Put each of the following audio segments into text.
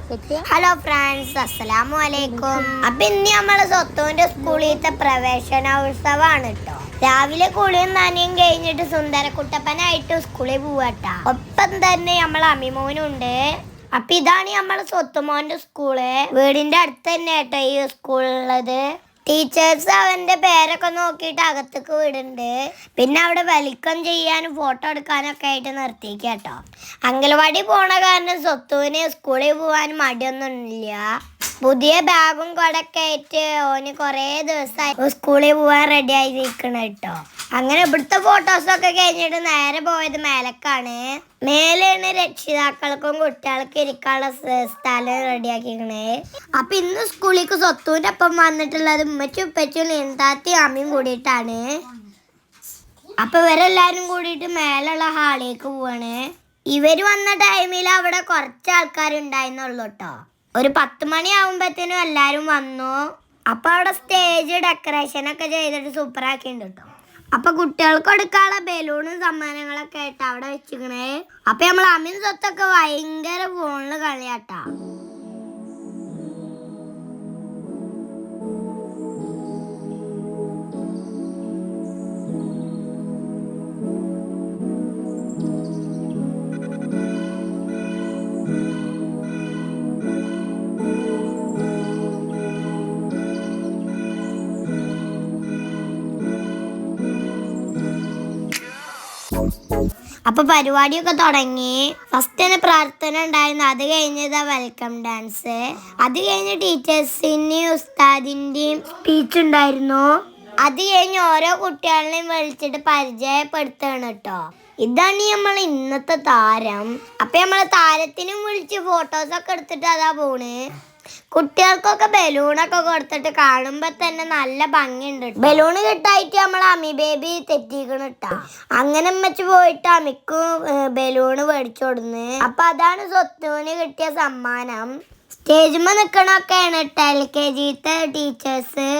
Hello friends, അസ്സലാമു അലൈക്കും. അപ്പൊ ഇന്ന് നമ്മള് സ്വത്തുവിന്റെ സ്കൂളിലത്തെ പ്രവേശനോത്സവമാണ് കേട്ടോ. രാവിലെ കുളിയും നനയും കഴിഞ്ഞിട്ട് സുന്ദരക്കുട്ടപ്പനായിട്ട് സ്കൂളിൽ പോവാട്ടാ. ഒപ്പം തന്നെ നമ്മളെ അമ്മിമോനുണ്ട്. അപ്പൊ ഇതാണ് നമ്മളെ സ്വത്തുമോന്റെ സ്കൂള്. വീടിന്റെ അടുത്ത് തന്നെ കേട്ടോ ഈ സ്കൂളുള്ളത്. ടീച്ചേഴ്സ് അവന്റെ പേരൊക്കെ നോക്കിയിട്ട് അകത്തേക്ക് വിടുന്നുണ്ട്. പിന്നെ അവിടെ വെൽക്കം ചെയ്യാനും ഫോട്ടോ എടുക്കാനൊക്കെ ആയിട്ട് നിർത്തിയേക്ക് കേട്ടോ. അംഗനവാടി പോണ കാരണം സ്വത്തുവിന് സ്കൂളിൽ പോകാൻ മടിയൊന്നും ഇല്ല. പുതിയ ബാഗും കൊടൊക്കെ ആയിട്ട് ഓന് കുറേ ദിവസമായി സ്കൂളിൽ പോകാൻ റെഡി ആയിരിക്കണം കേട്ടോ. അങ്ങനെ ഇവിടുത്തെ ഫോട്ടോസൊക്കെ കഴിഞ്ഞിട്ട് നേരെ പോയത് മേലക്കാണ്. മേലെയാണ് രക്ഷിതാക്കൾക്കും കുട്ടികൾക്കും ഇരിക്കാനുള്ള സ്ഥലം റെഡിയാക്കിക്കണേ. അപ്പൊ ഇന്ന് സ്കൂളിലേക്ക് സ്വത്തുവിന്റെ ഒപ്പം വന്നിട്ടുള്ളത് ഉമ്മച്ചും ഉപ്പച്ചും നീന്താത്തി അമ്മയും കൂടിയിട്ടാണ്. അപ്പൊ ഇവരെല്ലാരും കൂടിയിട്ട് മേലുള്ള ഹാളിലേക്ക് പോവാണ്. ഇവര് വന്ന ടൈമിൽ അവിടെ കുറച്ച് ആൾക്കാരുണ്ടായിരുന്നുള്ളൂ കേട്ടോ. ഒരു 10 മണി ആവുമ്പത്തേനും എല്ലാരും വന്നു. അപ്പൊ അവിടെ സ്റ്റേജ് ഡെക്കറേഷൻ ഒക്കെ ചെയ്തിട്ട് സൂപ്പർ ആക്കിണ്ട് കേട്ടോ. അപ്പൊ കുട്ടികൾക്ക് എടുക്കാനുള്ള ബലൂണും സമ്മാനങ്ങളൊക്കെ ആയിട്ട് അവിടെ വെച്ചിക്കണേ. അപ്പൊ നമ്മൾ അമീൻ സ്വത്തൊക്കെ ഭയങ്കര ഫോണില് കളിയാട്ടാ. അപ്പൊ പരിപാടിയൊക്കെ തുടങ്ങി. ഫസ്റ്റ് തന്നെ പ്രാർത്ഥന ഉണ്ടായിരുന്നു. അത് കഴിഞ്ഞത് വെൽക്കം ഡാൻസ്. അത് കഴിഞ്ഞ് ടീച്ചേഴ്സിന്റെയും ഉസ്താദിന്റെയും സ്പീച്ച് ഉണ്ടായിരുന്നു. അത് കഴിഞ്ഞ് ഓരോ കുട്ടികളെയും വിളിച്ചിട്ട് പരിചയപ്പെടുത്താണ് കേട്ടോ. ഇതാണ് നമ്മൾ ഇന്നത്തെ താരം. അപ്പൊ നമ്മളെ താരത്തിനും വിളിച്ച് ഫോട്ടോസൊക്കെ എടുത്തിട്ട് അതാ പോണ്. കുട്ടികൾക്കൊക്കെ ബലൂണൊക്കെ കൊടുത്തിട്ട് കാണുമ്പോ തന്നെ നല്ല ഭംഗിയുണ്ട്. ബലൂണ് കിട്ടായിട്ട് നമ്മൾ അമ്മി ബേബി തെറ്റിക്കണ ഇട്ടാ. അങ്ങനെ വെച്ച് പോയിട്ട് അമ്മിക്കും ബലൂണ് മേടിച്ചു കൊടുന്ന്. അപ്പൊ അതാണ് സ്വത്തുവിന് കിട്ടിയ സമ്മാനം. സ്റ്റേജിൽ നിൽക്കണൊക്കെയാണ് LKGത്തെ ടീച്ചേഴ്സ്.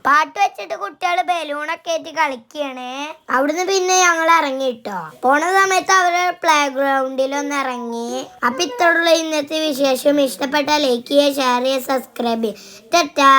പാട്ട് വെച്ചിട്ട് കുട്ടികൾ ബലൂണൊക്കെ ആയിട്ട് കളിക്കുകയാണ്. അവിടുന്ന് പിന്നെ ഞങ്ങൾ ഇറങ്ങിട്ടോ. പോണ സമയത്ത് അവര് പ്ലേ ഗ്രൗണ്ടിലൊന്ന് ഇറങ്ങി. അപ്പൊ ഇത്രയുള്ള ഇന്നത്തെ വിശേഷം. ഇഷ്ടപ്പെട്ട ലൈക്ക് ചെയ്യുക, ഷെയർ ചെയ്യുക, സബ്സ്ക്രൈബ് ചെയ്യുക. ടാറ്റാ.